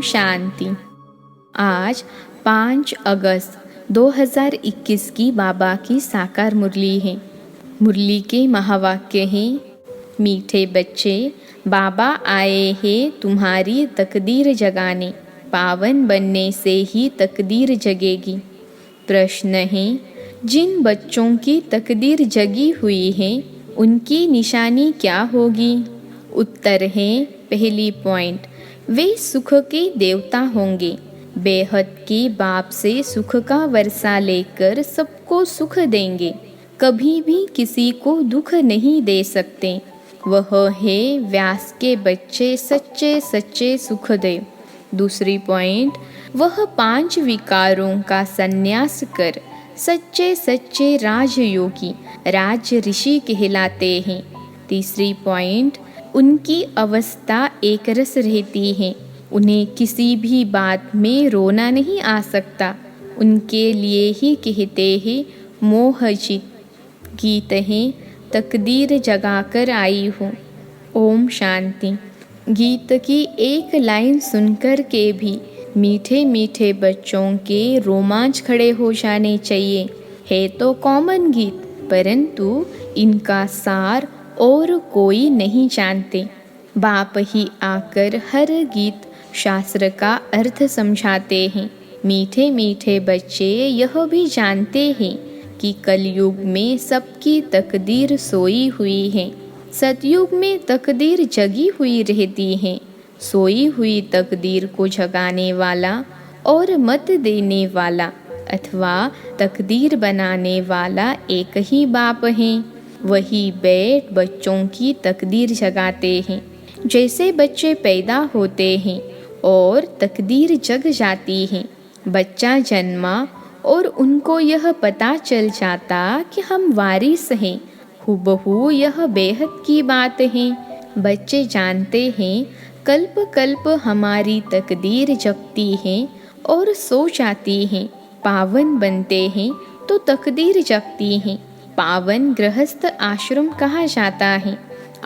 शांति। आज 5 अगस्त 2021 की बाबा की साकार मुरली है। मुरली के महावाक्य हैं, मीठे बच्चे, बाबा आए हैं तुम्हारी तकदीर जगाने, पावन बनने से ही तकदीर जगेगी। प्रश्न है, जिन बच्चों की तकदीर जगी हुई है उनकी निशानी क्या होगी? उत्तर है, पहली पॉइंट, वे सुख के देवता होंगे। बेहद के बाप से सुख का वर्षा लेकर सबको सुख देंगे, कभी भी किसी को दुख नहीं दे सकते। वह है व्यास के बच्चे, सच्चे सच्चे सुखदेव। दूसरी पॉइंट, वह 5 विकारों का संन्यास कर सच्चे सच्चे राजयोगी, राज ऋषि कहलाते हैं। तीसरी पॉइंट, उनकी अवस्था एक रस रहती है, उन्हें किसी भी बात में रोना नहीं आ सकता। उनके लिए ही कहते हैं मोहजित गीत है, तकदीर जगाकर आई हूँ। ओम शांति। गीत की एक लाइन सुनकर के भी मीठे मीठे बच्चों के रोमांच खड़े हो जाने चाहिए। है तो कॉमन गीत, परंतु इनका सार और कोई नहीं जानते। बाप ही आकर हर गीत शास्त्र का अर्थ समझाते हैं। मीठे मीठे बच्चे यह भी जानते हैं कि कलयुग में सबकी तकदीर सोई हुई है, सतयुग में तकदीर जगी हुई रहती है। सोई हुई तकदीर को जगाने वाला और मत देने वाला अथवा तकदीर बनाने वाला एक ही बाप है। वही बैठ बच्चों की तकदीर जगाते हैं। जैसे बच्चे पैदा होते हैं और तकदीर जग जाती है। बच्चा जन्मा और उनको यह पता चल जाता कि हम वारिस हैं। हुबहू यह बेहद की बात है। बच्चे जानते हैं कल्प कल्प हमारी तकदीर जगती है और सो जाती है। पावन बनते हैं तो तकदीर जगती है। पावन गृहस्थ आश्रम कहा जाता है।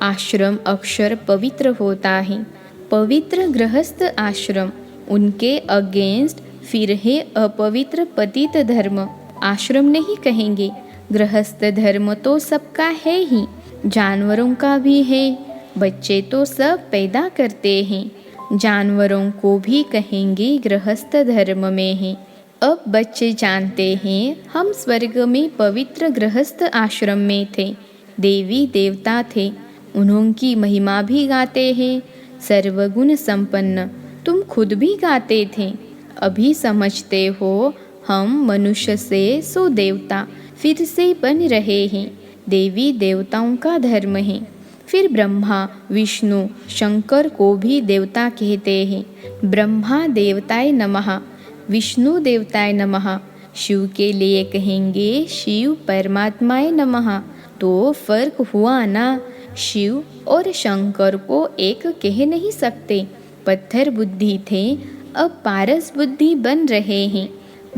आश्रम अक्षर पवित्र होता है। पवित्र गृहस्थ आश्रम, उनके अगेंस्ट फिर है अपवित्र पतित धर्म। आश्रम नहीं कहेंगे। गृहस्थ धर्म तो सबका है ही, जानवरों का भी है। बच्चे तो सब पैदा करते हैं, जानवरों को भी कहेंगे गृहस्थ धर्म में है। अब बच्चे जानते हैं हम स्वर्ग में पवित्र गृहस्थ आश्रम में थे, देवी देवता थे, उन्होंकी महिमा भी गाते हैं। सर्वगुण संपन्न तुम खुद भी गाते थे। अभी समझते हो हम मनुष्य से सो देवता फिर से बन रहे हैं। देवी देवताओं का धर्म है। फिर ब्रह्मा विष्णु शंकर को भी देवता कहते हैं। ब्रह्मा देवताय नमः, विष्णु देवताय नमः। शिव के लिए कहेंगे शिव परमात्माय नमः। तो फर्क हुआ ना, शिव और शंकर को एक कह नहीं सकते। पत्थर बुद्धि थे, अब पारस बुद्धि बन रहे हैं।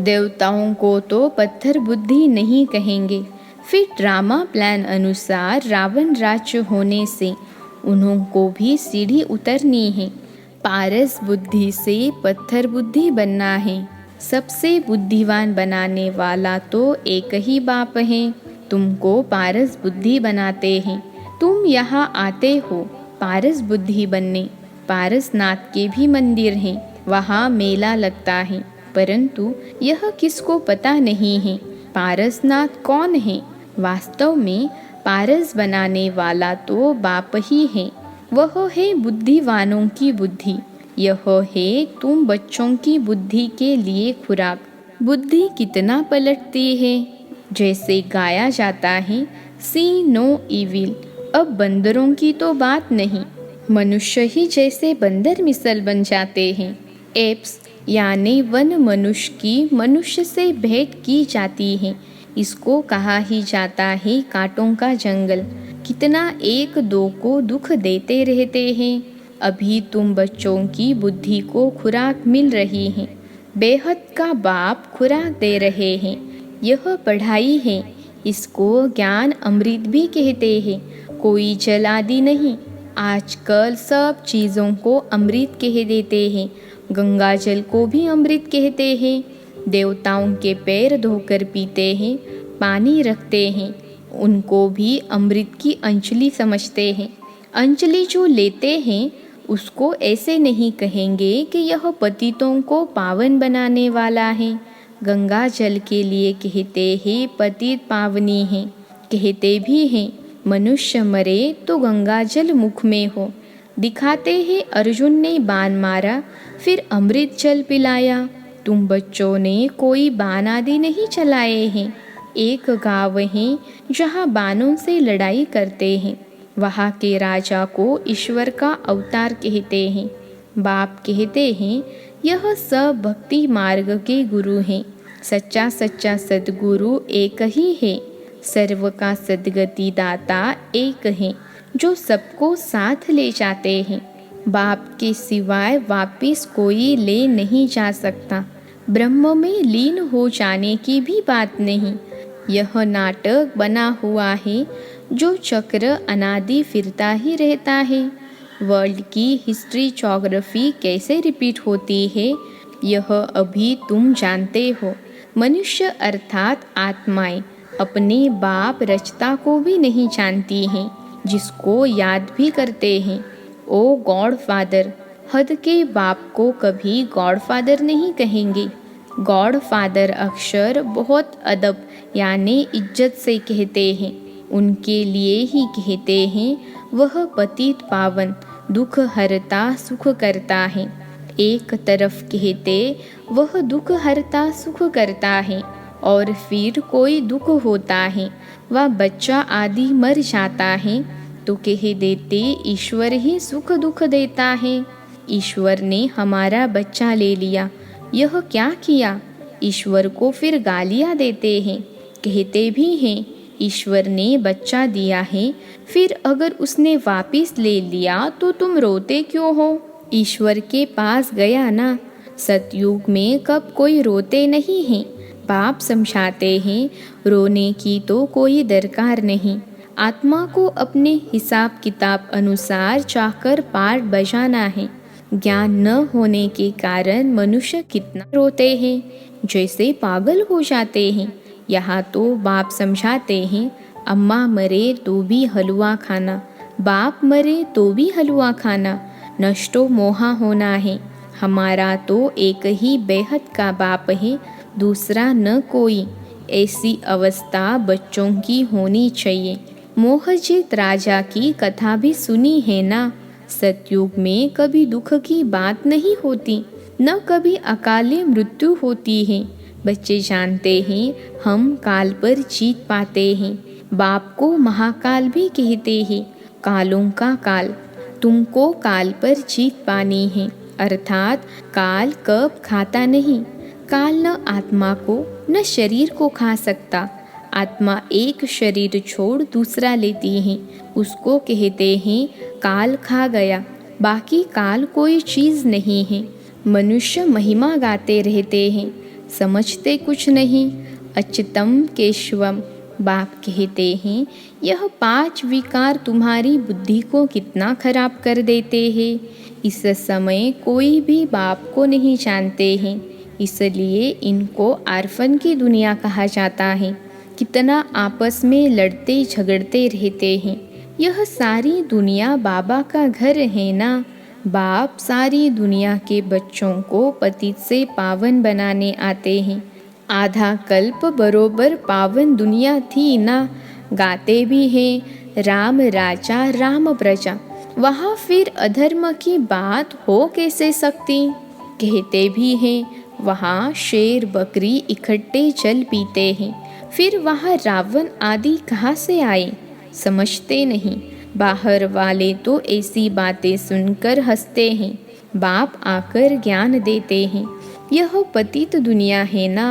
देवताओं को तो पत्थर बुद्धि नहीं कहेंगे। फिर ड्रामा प्लान अनुसार रावण राज्य होने से उन्हों को भी सीढ़ी उतरनी है। पारस बुद्धि से पत्थर बुद्धि बनना है। सबसे बुद्धिवान बनाने वाला तो एक ही बाप है। तुमको पारस बुद्धि बनाते हैं। तुम यहाँ आते हो पारस बुद्धि बनने। पारसनाथ के भी मंदिर हैं, वहाँ मेला लगता है, परंतु यह किसको पता नहीं है पारसनाथ कौन है। वास्तव में पारस बनाने वाला तो बाप ही है। वह है बुद्धिवानों की बुद्धि। यह है तुम बच्चों की बुद्धि के लिए खुराक। बुद्धि कितना पलटती है। जैसे गाया जाता है सी नो इविल। अब बंदरों की तो बात नहीं, मनुष्य ही जैसे बंदर मिसल बन जाते हैं। एप्स यानी वन मनुष्य की मनुष्य से भेंट की जाती है। इसको कहा ही जाता है कांटों का जंगल। कितना एक दो को दुख देते रहते हैं। अभी तुम बच्चों की बुद्धि को खुराक मिल रही है। बेहद का बाप खुराक दे रहे हैं। यह पढ़ाई है, इसको ज्ञान अमृत भी कहते हैं। कोई जल आदि नहीं। आजकल सब चीज़ों को अमृत कह देते हैं। गंगा जल को भी अमृत कहते हैं। देवताओं के पैर धोकर पीते हैं, पानी रखते हैं, उनको भी अमृत की अंजलि समझते हैं। अंजलि जो लेते हैं उसको ऐसे नहीं कहेंगे कि यह पतितों को पावन बनाने वाला है। गंगा जल के लिए कहते हैं पतित पावनी है। कहते भी हैं मनुष्य मरे तो गंगा जल मुख में हो। दिखाते हैं अर्जुन ने बाण मारा फिर अमृत जल पिलाया। तुम बच्चों ने कोई बाण आदि नहीं चलाए हैं। एक गाँव है जहाँ बाणों से लड़ाई करते हैं। वहाँ के राजा को ईश्वर का अवतार कहते हैं। बाप कहते हैं यह सब भक्ति मार्ग के गुरु हैं। सच्चा सच्चा सद्गुरु एक ही है। सर्व का सद्गति दाता एक है जो सबको साथ ले जाते हैं। बाप के सिवाय वापिस कोई ले नहीं जा सकता। ब्रह्म में लीन हो जाने की भी बात नहीं। यह नाटक बना हुआ है जो चक्र अनादि फिरता ही रहता है। वर्ल्ड की हिस्ट्री ज्योग्राफी कैसे रिपीट होती है यह अभी तुम जानते हो। मनुष्य अर्थात आत्माएं अपने बाप रचता को भी नहीं जानती हैं, जिसको याद भी करते हैं। ओ गॉड फादर, हद के बाप को कभी गॉड फादर नहीं कहेंगे। गॉड फादर अक्षर बहुत अदब यानी इज्जत से कहते हैं। उनके लिए ही कहते हैं वह पतित पावन दुख हरता सुख करता है। एक तरफ कहते वह दुख हरता सुख करता है और फिर कोई दुख होता है वह बच्चा आदि मर जाता है तो कह देते ईश्वर ही सुख दुख देता है। ईश्वर ने हमारा बच्चा ले लिया, यह क्या किया? ईश्वर को फिर गालियाँ देते हैं। कहते भी हैं ईश्वर ने बच्चा दिया है, फिर अगर उसने वापिस ले लिया तो तुम रोते क्यों हो? ईश्वर के पास गया ना। सतयुग में कब कोई रोते नहीं हैं। बाप समझाते हैं रोने की तो कोई दरकार नहीं। आत्मा को अपने हिसाब किताब अनुसार चाहकर पाठ बजाना है। ज्ञान न होने के कारण मनुष्य कितना रोते हैं, जैसे पागल हो जाते हैं। यहाँ तो बाप समझाते हैं अम्मा मरे तो भी हलवा खाना, बाप मरे तो भी हलवा खाना, नष्टो मोहा होना है। हमारा तो एक ही बेहद का बाप है, दूसरा न कोई। ऐसी अवस्था बच्चों की होनी चाहिए। मोहजित राजा की कथा भी सुनी है ना। सतयुग में कभी दुख की बात नहीं होती, न कभी अकाले मृत्यु होती है। बच्चे जानते हैं हम काल पर जीत पाते हैं। बाप को महाकाल भी कहते हैं, कालों का काल। तुमको काल पर जीत पानी है, अर्थात काल कब खाता नहीं। काल न आत्मा को न शरीर को खा सकता। आत्मा एक शरीर छोड़ दूसरा लेती है, उसको कहते हैं काल खा गया। बाकी काल कोई चीज़ नहीं है। मनुष्य महिमा गाते रहते हैं, समझते कुछ नहीं। अच्युतम केशवम, बाप कहते हैं यह 5 विकार तुम्हारी बुद्धि को कितना खराब कर देते हैं। इस समय कोई भी बाप को नहीं जानते हैं, इसलिए इनको आर्फन की दुनिया कहा जाता है। कितना आपस में लड़ते झगड़ते रहते हैं। यह सारी दुनिया बाबा का घर है ना। बाप सारी दुनिया के बच्चों को पतित से पावन बनाने आते हैं। आधा कल्प बरोबर पावन दुनिया थी ना। गाते भी हैं राम राजा राम प्रजा, वहाँ फिर अधर्म की बात हो कैसे सकती। कहते भी हैं वहाँ शेर बकरी इकट्ठे जल पीते हैं, फिर वहाँ रावण आदि कहाँ से आए, समझते नहीं। बाहर वाले तो ऐसी बातें सुनकर हंसते हैं, बाप आकर ज्ञान देते हैं। यह पतित दुनिया है ना।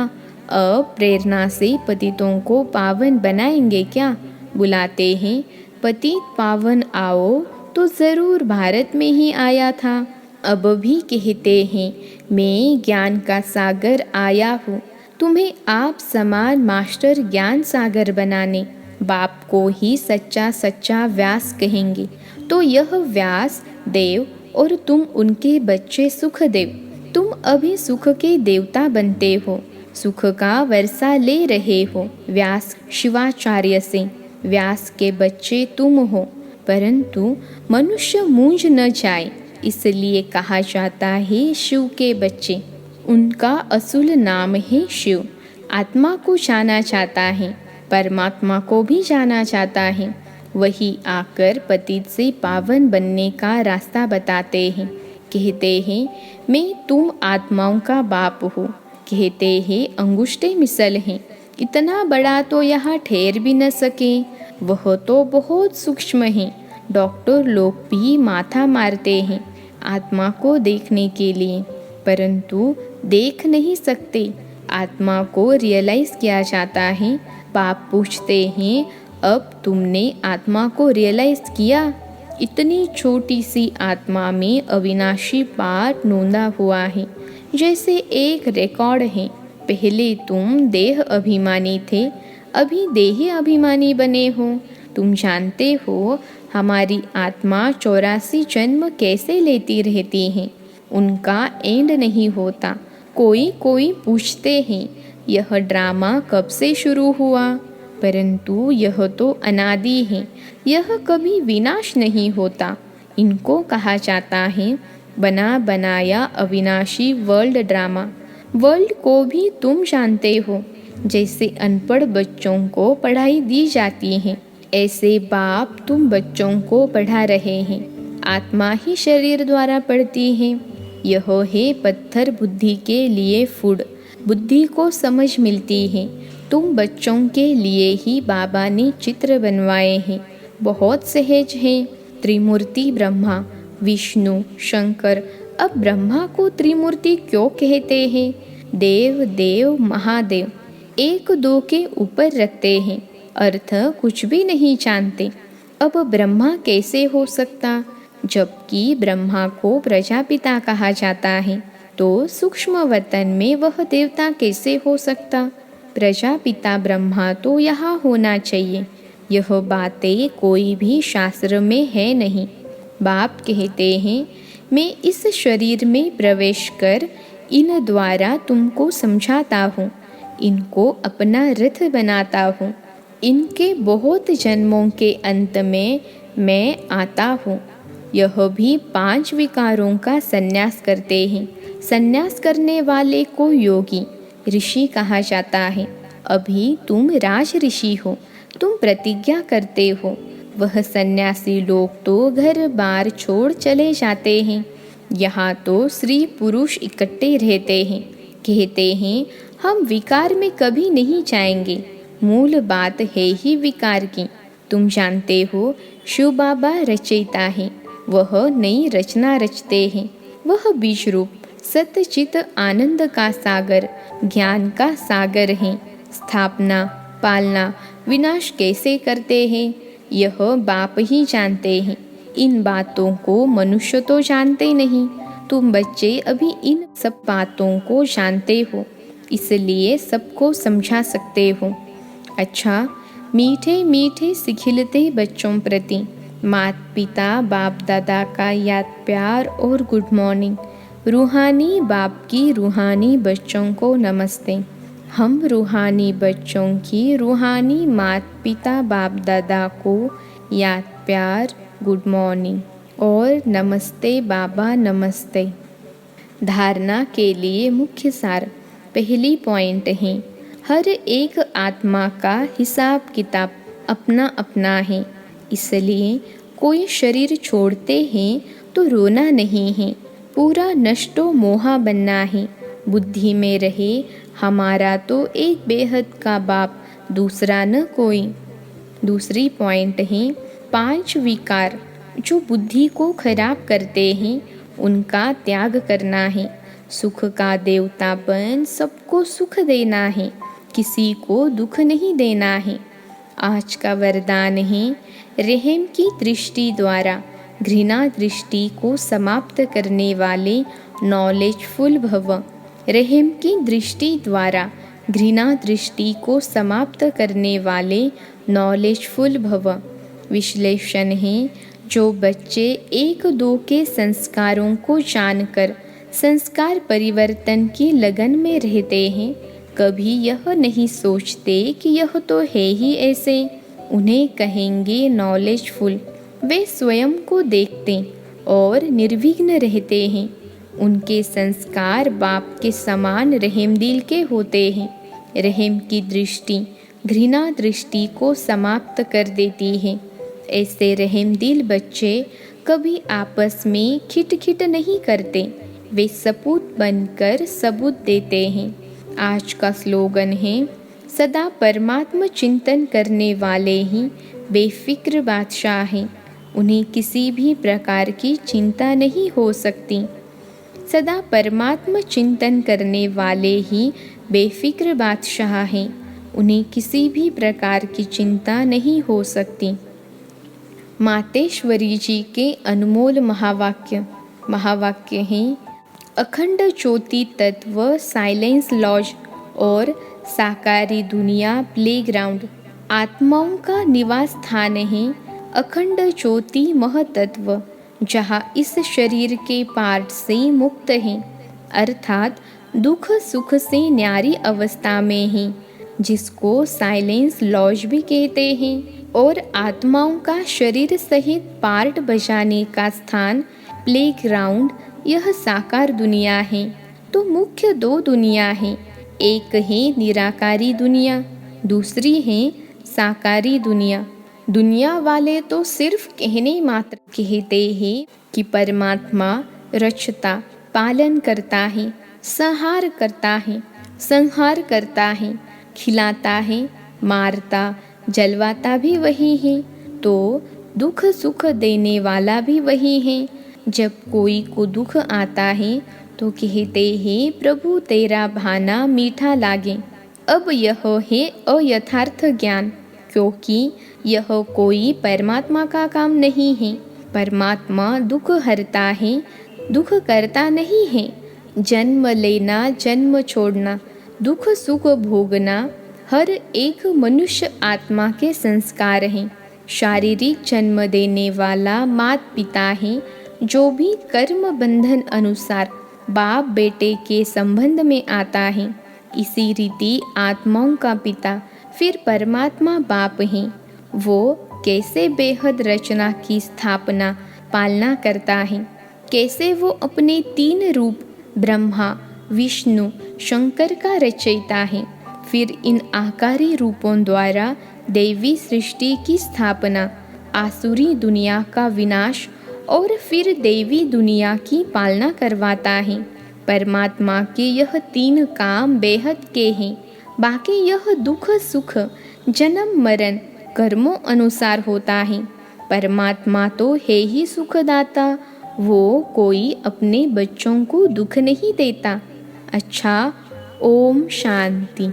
अब प्रेरणा से पतितों को पावन बनाएंगे क्या? बुलाते हैं पतित पावन आओ, तो ज़रूर भारत में ही आया था। अब भी कहते हैं मैं ज्ञान का सागर आया हूँ, तुम्हें आप समान मास्टर ज्ञान सागर बनाने। बाप को ही सच्चा सच्चा व्यास कहेंगे, तो यह व्यास देव और तुम उनके बच्चे सुखदेव। अभी सुख के देवता बनते हो, सुख का वर्षा ले रहे हो व्यास शिवाचार्य से। व्यास के बच्चे तुम हो, परंतु मनुष्य मूंझ न जाए इसलिए कहा जाता है शिव के बच्चे। उनका असुल नाम है शिव। आत्मा को जाना चाहता है, परमात्मा को भी जाना चाहता है। वही आकर पतित से पावन बनने का रास्ता बताते हैं। कहते हैं मैं तुम आत्माओं का बाप हो, कहते हैं अंगुष्ठे मिसल हैं। इतना बड़ा तो यहाँ ठहर भी न सके, वह तो बहुत सूक्ष्म है। डॉक्टर लोग भी माथा मारते हैं आत्मा को देखने के लिए, परंतु देख नहीं सकते। आत्मा को रियलाइज किया जाता है। बाप पूछते हैं अब तुमने आत्मा को रियलाइज किया? इतनी छोटी सी आत्मा में अविनाशी पाठ नोंदा हुआ है, जैसे एक रिकॉर्ड है। पहले तुम देह अभिमानी थे, अभी देही अभिमानी बने हो। तुम जानते हो हमारी आत्मा 84 जन्म कैसे लेती रहती है, उनका एंड नहीं होता। कोई कोई पूछते हैं यह ड्रामा कब से शुरू हुआ, परंतु यह तो अनादि है, यह कभी विनाश नहीं होता। इनको कहा जाता है बना बनाया अविनाशी वर्ल्ड ड्रामा। वर्ल्ड को भी तुम जानते हो, जैसे अनपढ़ बच्चों को पढ़ाई दी जाती है, ऐसे बाप तुम बच्चों को पढ़ा रहे हैं। आत्मा ही शरीर द्वारा पढ़ती है। यह है पत्थर बुद्धि के लिए फूड, बुद्धि को समझ मिलती है। तुम बच्चों के लिए ही बाबा ने चित्र बनवाए हैं, बहुत सहज हैं। त्रिमूर्ति ब्रह्मा, विष्णु, शंकर। अब ब्रह्मा को त्रिमूर्ति क्यों कहते हैं? देव, देव, महादेव एक दो के ऊपर रखते हैं, अर्थ कुछ भी नहीं जानते। अब ब्रह्मा कैसे हो सकता? जबकि ब्रह्मा को प्रजापिता कहा जाता है, तो सूक्ष्म वतन में वह देवता कैसे हो सकता? प्रजापिता ब्रह्मा तो यहाँ होना चाहिए। यह बातें कोई भी शास्त्र में है नहीं। बाप कहते हैं मैं इस शरीर में प्रवेश कर इन द्वारा तुमको समझाता हूँ, इनको अपना रथ बनाता हूँ। इनके बहुत जन्मों के अंत में मैं आता हूँ। यह भी 5 विकारों का संन्यास करते हैं। संन्यास करने वाले को योगी, ऋषि कहा जाता है। अभी तुम राज ऋषि हो, तुम प्रतिज्ञा करते हो। वह सन्यासी लोग तो घर बार छोड़ चले जाते हैं। यहाँ तो स्त्री पुरुष इकट्ठे रहते हैं, कहते हैं हम विकार में कभी नहीं जाएंगे। मूल बात है ही विकार की। तुम जानते हो शिव बाबा रचयिता है, वह नई रचना रचते हैं। वह बीज रूप सत्यचित आनंद का सागर, ज्ञान का सागर है। स्थापना, पालना, विनाश कैसे करते हैं, यह बाप ही जानते हैं। इन बातों को मनुष्य तो जानते नहीं। तुम बच्चे अभी इन सब बातों को जानते हो, इसलिए सबको समझा सकते हो। अच्छा, मीठे मीठे सिखिलते बच्चों प्रति माता पिता बाप दादा का याद प्यार और गुड मॉर्निंग। रूहानी बाप की रूहानी बच्चों को नमस्ते। हम रूहानी बच्चों की रूहानी माता पिता बाप दादा को याद प्यार, गुड मॉर्निंग और नमस्ते बाबा नमस्ते। धारणा के लिए मुख्य सार। पहली पॉइंट है हर एक आत्मा का हिसाब किताब अपना अपना है, इसलिए कोई शरीर छोड़ते हैं तो रोना नहीं है, पूरा नष्टो मोहा बनना है। बुद्धि में रहे हमारा तो एक बेहद का बाप, दूसरा न कोई। दूसरी पॉइंट है 5 विकार जो बुद्धि को खराब करते हैं, उनका त्याग करना है। सुख का देवतापन सबको सुख देना है, किसी को दुख नहीं देना है। आज का वरदान है रहम की दृष्टि द्वारा घृणा दृष्टि को समाप्त करने वाले नॉलेजफुल भव। रहम की दृष्टि द्वारा घृणा दृष्टि को समाप्त करने वाले नॉलेजफुल भव। विश्लेषण है जो बच्चे 1-2 के संस्कारों को जानकर संस्कार परिवर्तन की लगन में रहते हैं, कभी यह नहीं सोचते कि यह तो है ही ऐसे। उन्हें कहेंगे नॉलेजफुल। वे स्वयं को देखते और निर्विघ्न रहते हैं। उनके संस्कार बाप के समान रहमदिल के होते हैं। रहम की दृष्टि घृणा दृष्टि को समाप्त कर देती है। ऐसे रहमदिल बच्चे कभी आपस में खिटखिट नहीं करते। वे सपूत बनकर सबूत देते हैं। आज का स्लोगन है, सदा परमात्मा चिंतन करने वाले ही बेफिक्र बादशाह हैं। उन्हें किसी भी प्रकार की चिंता नहीं हो सकती। सदा परमात्मा चिंतन करने वाले ही बेफिक्र बादशाह हैं। उन्हें किसी भी प्रकार की चिंता नहीं हो सकती। मातेश्वरी जी के अनमोल महावाक्य हैं, अखंड ज्योति तत्व साइलेंस लॉज और साकारी दुनिया प्लेग्राउंड आत्माओं का निवास स्थान है। अखंड ज्योति महतत्व जहाँ इस शरीर के पार्ट से मुक्त हैं, अर्थात दुख सुख से न्यारी अवस्था में है, जिसको साइलेंस लॉज भी कहते हैं। और आत्माओं का शरीर सहित पार्ट बजाने का स्थान प्लेग्राउंड यह साकार दुनिया है। तो मुख्य दो दुनिया हैं, एक है निराकारी दुनिया, दूसरी है साकारी दुनिया। दुनिया वाले तो सिर्फ कहने मात्र कहते हैं कि परमात्मा रचता पालन करता है, संहार करता है, संहार करता है, खिलाता है, मारता जलवाता भी वही है, तो दुख सुख देने वाला भी वही है। जब कोई को दुख आता है तो कहते हैं प्रभु तेरा भाना मीठा लागे। अब यह है अयथार्थ ज्ञान, क्योंकि यह कोई परमात्मा का काम नहीं है। परमात्मा दुख हरता है, दुख करता नहीं है। जन्म लेना जन्म छोड़ना दुख सुख भोगना हर एक मनुष्य आत्मा के संस्कार हैं। शारीरिक जन्म देने वाला माता पिता है, जो भी कर्म बंधन अनुसार बाप बेटे के संबंध में आता है। इसी रीति आत्माओं का पिता फिर परमात्मा बाप है। वो कैसे बेहद रचना की स्थापना पालना करता है, कैसे वो अपने 3 रूप ब्रह्मा विष्णु शंकर का रचयिता है। फिर इन आकारी रूपों द्वारा दैवी सृष्टि की स्थापना, आसुरी दुनिया का विनाश और फिर देवी दुनिया की पालना करवाता है। परमात्मा के यह 3 काम बेहद के हैं। बाकी यह दुख सुख जन्म मरण कर्मों अनुसार होता है। परमात्मा तो है ही सुखदाता, वो कोई अपने बच्चों को दुख नहीं देता। अच्छा, ओम शांति।